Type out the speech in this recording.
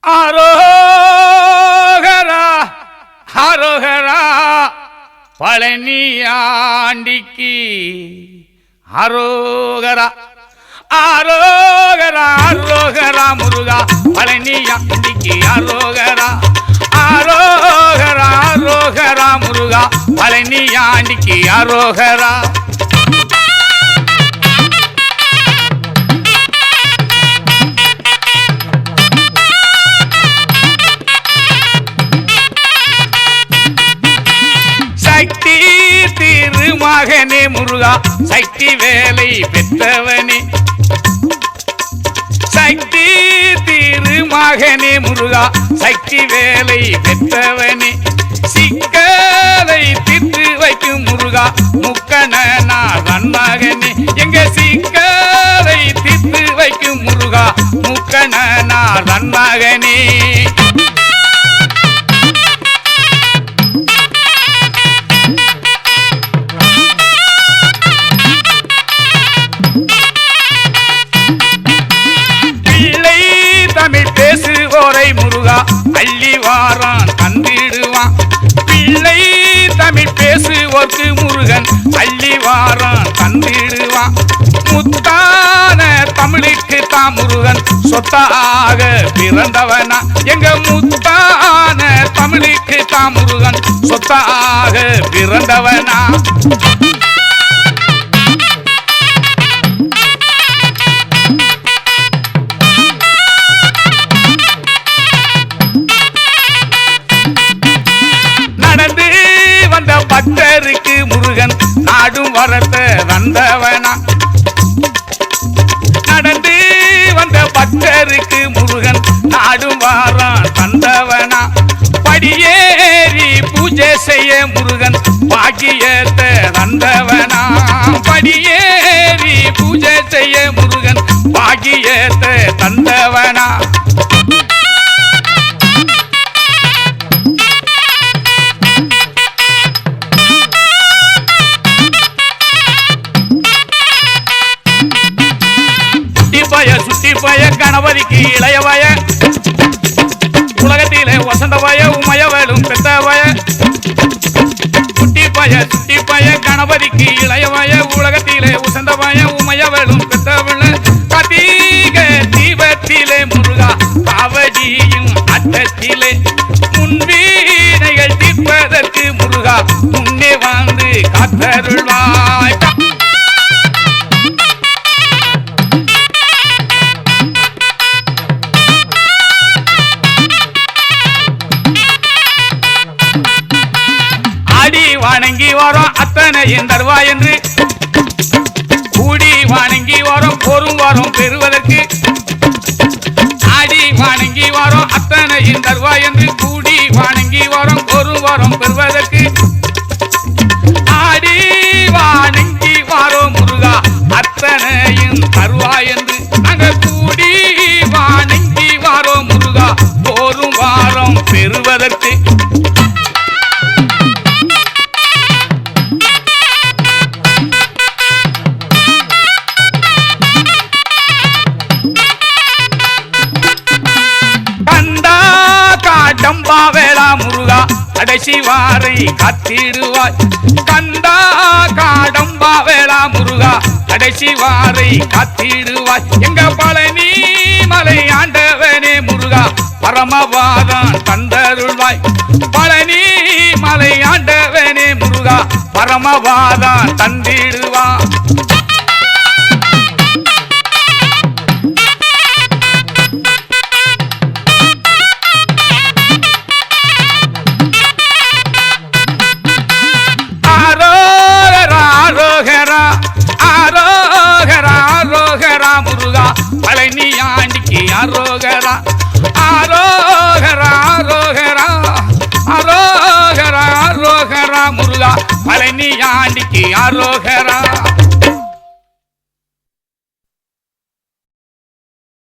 ஆரோகரா ஆரோகரா பழனியாண்டிக்கு ஆரோகரா ஆரோகரா ஆரோகரா முருகா பழனியாண்டிக்கு ஆரோகரா ஆரோகரா ஆரோகரா முருகா பழனியாண்டிக்கு ஆரோகரா சக்தி திருமகனே முருகா சக்தி வேலை பெற்றவனே சக்தி திருமகனே முருகா சக்தி வேலை பெற்றவனே சிக்கலை திட்டு வைக்கும் முருகா முக்கணநாதன் மகனே எங்க சிக்கலை திட்டு வைக்கும் முருகா முக்கணநாதன் மகனே பேசுவோரை முருகா அள்ளி வாரான் தந்திடுவான் பிள்ளை தமிழ் பேசுவோர்க்கு முருகன் அள்ளி வாரான் தந்திடுவான் முத்தான தமிழுக்கு தான் முருகன் சொத்தாக பிறந்தவனா எங்க முத்தான தமிழுக்கு தான் முருகன் சொத்தாக பிறந்தவனா பக்தருக்கு முருகன் நாடும் வரத்த வந்தவனா நடந்து வந்த பக்தருக்கு முருகன் நாடும் வாரான் தந்தவனா படியேறி பூஜை செய்ய முருகன் பாக்கியத்தை தந்தவனா படியேறி பூஜை செய்ய முருகன் பாக்கியத்தை தந்தவனா சுட்டி பய கணபதிக்கு இளைய வய உலகத்திலே வசந்த வய உமையவளும் பெத்த வய சுட்டி பய கணபதிக்கு இளைய வய உலகத்திலே வசந்த வய உமையவளும் பெத்தவள கதீக தீபத்திலே முருகா காவடியும் அட்டத்திலே முன்வீனைகள் தீர்ப்பதற்கு முருகா முன்னே வந்து காத்தருள்வாய் வணங்கி வரோம் அத்தனையும் தருவாய் என்று கூடி வணங்கி வரோம் பொறும் வரோம் பெறுவதற்கு ஆடி வணங்கி வரோம் அத்தனையும் தருவாய் என்று கூடி வணங்கி வரோம் பொறும் வரோம் பெறுவதற்கு ஆடி வணங்கி வரோம் முருகா அத்தனையும் தருவாய் என்று நாங்கள் கூடி வணங்கி வரோம் முருகா பொறும் வாரம் பெறுவதற்கு டம்பா வேளா முருகா கடைசி வாரை காத்திடுவாய் கந்தா காடம்பா வேளா முருகா கடைசி வாரை காத்திடுவாய் எங்க பழனி மலை ஆண்டவனே முருகா பரமபாதான் தந்தருள்வாய் பழனி மலை ஆண்டவனே முருகா பரமபாதான் தந்திடுவாய் முருகா பழனியாண்டிக்கு ஆரோகரா ஆரோகரா ஆரோகரா ஆரோகரா ஆரோகரா முருகா பழனியாண்டிக்கு ஆரோகரா